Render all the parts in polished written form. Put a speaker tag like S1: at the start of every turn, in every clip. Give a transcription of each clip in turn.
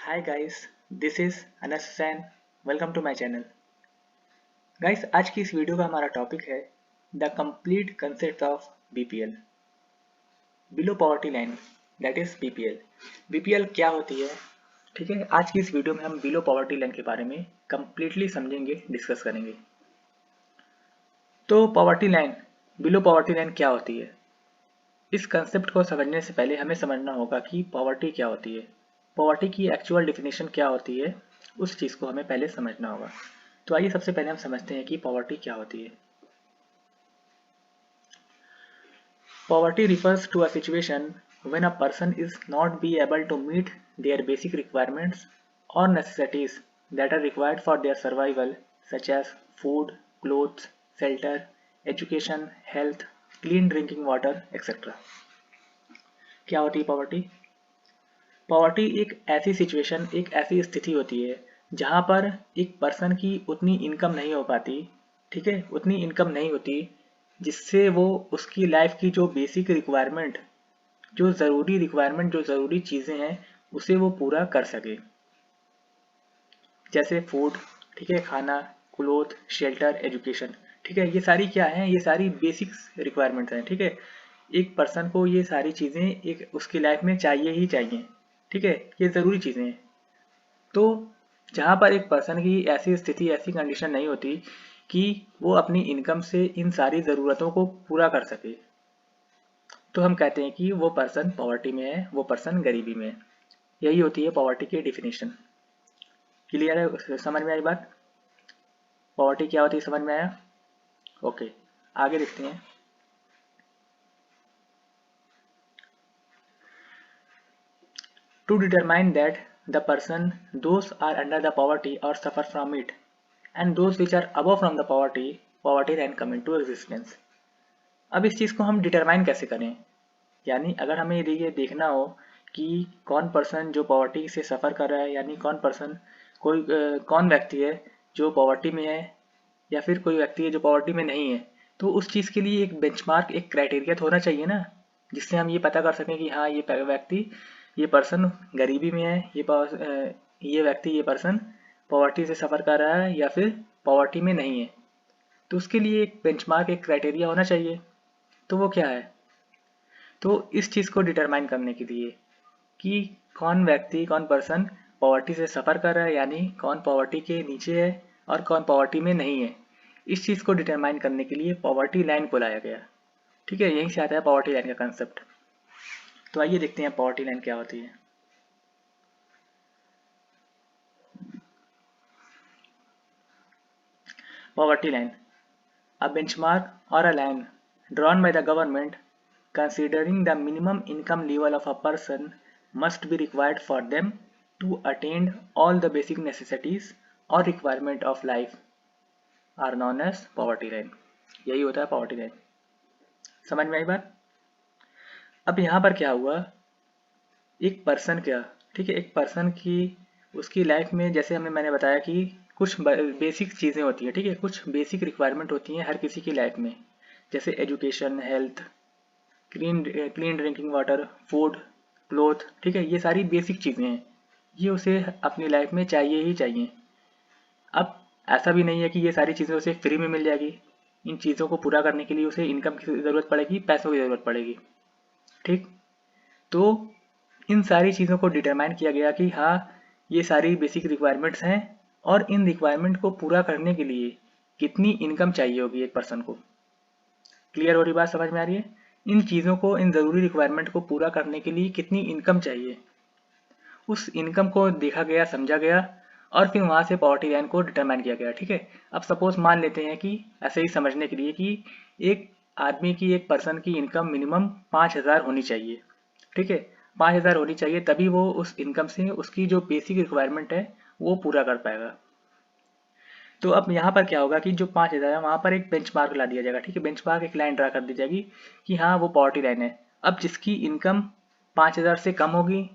S1: Hi guys, this is Anas Hussain. Welcome to my channel. Guys, आज की इस video का हमारा टॉपिक है the complete concept of BPL, below poverty line, that is BPL. BPL क्या होती है? ठीक है, आज की इस वीडियो में हम बिलो पॉवर्टी लाइन के बारे में कंप्लीटली समझेंगे, डिस्कस करेंगे। तो poverty line, below poverty line क्या होती है? इस कंसेप्ट को समझने से पहले हमें समझना होगा कि पॉवर्टी क्या होती है, पॉवर्टी की एक्चुअल डेफिनेशन क्या होती है, उस चीज़ को हमें पहले समझना होगा। तो आइए सबसे पहले हम समझते हैं कि पॉवर्टी क्या होती है। Poverty refers to a situation when a person is not be able to meet their basic requirements और necessities that are required for their survival, such as food, clothes, shelter, education, health, clean drinking water etcetera. क्या होती है poverty? Poverty एक ऐसी situation, एक ऐसी स्थिति होती है जहाँ पर एक पर्सन की उतनी इनकम नहीं हो पाती, ठीक है, उतनी इनकम नहीं होती जिससे वो उसकी लाइफ की जो बेसिक रिक्वायरमेंट, जो ज़रूरी चीज़ें हैं उसे वो पूरा कर सके। जैसे फूड, ठीक है, खाना, क्लोथ, शेल्टर, एजुकेशन, ठीक है, ये सारी क्या हैं? ये सारी बेसिक रिक्वायरमेंट्स हैं, ठीक है। एक पर्सन को ये सारी चीज़ें एक उसकी लाइफ में चाहिए ही चाहिए, ठीक है, ये ज़रूरी चीज़ें हैं। तो जहाँ पर एक पर्सन की ऐसी स्थिति, ऐसी कंडीशन नहीं होती कि वो अपनी इनकम से इन सारी ज़रूरतों को पूरा कर सके, तो हम कहते हैं कि वो पर्सन पॉवर्टी में है, वो पर्सन गरीबी में है। यही होती है पॉवर्टी की डेफिनेशन। क्लियर है? समझ में आई बात? पॉवर्टी क्या होती है समझ में आया? ओके, आगे देखते हैं। To determine that the person, those are under the poverty or suffer from it, and those which are above from the poverty line come into existence। अब इस चीज़ को हम डिटरमाइन कैसे करें? यानी अगर हमें ये देखना हो कि कौन पर्सन जो पॉवर्टी से सफ़र कर रहा है, यानी कौन व्यक्ति है जो पॉवर्टी में है या फिर कोई व्यक्ति है जो पॉवर्टी में नहीं है, तो उस चीज़ के लिए एक बेंचमार्क, एक क्राइटेरिया तो होना चाहिए ना, जिससे हम ये पता कर सकें कि हाँ, ये व्यक्ति, ये पर्सन गरीबी में है, ये व्यक्ति, ये पर्सन पॉवर्टी से सफ़र कर रहा है या फिर पॉवर्टी में नहीं है। तो उसके लिए एक बेंचमार्क, एक क्राइटेरिया होना चाहिए। तो वो क्या है? तो इस चीज़ को डिटरमाइन करने के लिए कि कौन व्यक्ति, कौन पर्सन पॉवर्टी से सफ़र कर रहा है, यानी कौन पॉवर्टी के नीचे है और कौन पॉवर्टी में नहीं है, इस चीज़ को डिटरमाइन करने के लिए पॉवर्टी लाइन को लाया गया। ठीक है, यहीं से आता है पॉवर्टी लाइन का कंसेप्ट। तो आइए देखते हैं पॉवर्टी लाइन क्या होती है। Poverty line, a benchmark or a line drawn by the government considering the minimum income level of a person must be required for them to attain all the basic necessities or requirement of life are known as poverty line। यही होता है poverty line. समझ में आई बात? अब यहाँ पर क्या हुआ, एक पर्सन क्या, ठीक है, एक पर्सन की उसकी लाइफ में, जैसे मैंने बताया कि कुछ बेसिक चीज़ें होती हैं, ठीक है, कुछ बेसिक रिक्वायरमेंट होती हैं हर किसी की लाइफ में, जैसे education, health, clean drinking water, food, cloth, ठीक है, ये सारी बेसिक चीज़ें हैं, ये उसे अपनी लाइफ में चाहिए ही चाहिए। अब ऐसा भी नहीं है कि ये सारी चीज़ें उसे फ्री में मिल जाएगी, इन चीज़ों को पूरा करने के लिए उसे इनकम की ज़रूरत पड़ेगी, पैसों की ज़रूरत पड़ेगी, ठीक। तो इन सारी चीज़ों को डिटरमाइन किया गया कि हाँ, ये सारी बेसिक रिक्वायरमेंट्स हैं और इन रिक्वायरमेंट को पूरा करने के लिए कितनी इनकम चाहिए होगी एक पर्सन को। क्लियर हो रही बात? समझ में आ रही है? इन चीज़ों को, इन ज़रूरी रिक्वायरमेंट को पूरा करने के लिए कितनी इनकम चाहिए, उस इनकम को देखा गया, समझा गया और फिर वहाँ से पॉवर्टी लाइन को डिटरमाइन किया गया। ठीक है, अब सपोज मान लेते हैं कि ऐसे ही समझने के लिए कि एक आदमी की, एक पर्सन की इनकम मिनिमम 5,000 होनी चाहिए। ठीक है, 5,000 होनी चाहिए, तभी वो उस इनकम से उसकी जो बेसिक रिक्वायरमेंट है वो पूरा कर पाएगा। तो अब यहाँ पर क्या होगा कि जो 5,000 है वहाँ पर एक बेंचमार्क ला दिया जाएगा। ठीक है, बेंचमार्क, एक लाइन ड्रा कर दी जाएगी कि हाँ, वो पॉवर्टी लाइन है। अब जिसकी इनकम 5,000 से कम होगी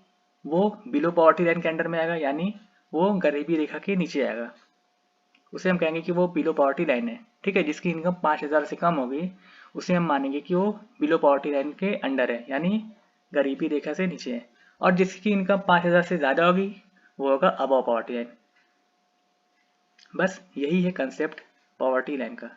S1: वो बिलो पॉवर्टी लाइन के अंडर में आएगा, यानी वो गरीबी रेखा के नीचे आएगा, उसे हम कहेंगे कि वो बिलो पॉवर्टी लाइन है। ठीक है, जिसकी इनकम 5,000 से कम होगी उसे हम मानेंगे कि वो बिलो पॉवर्टी लाइन के अंडर है, यानी गरीबी रेखा से नीचे है। और जिसकी इनकम 5,000 से ज़्यादा होगी वो होगा अबव पॉवर्टी लाइन। बस यही है कंसेप्ट पॉवर्टी लाइन का।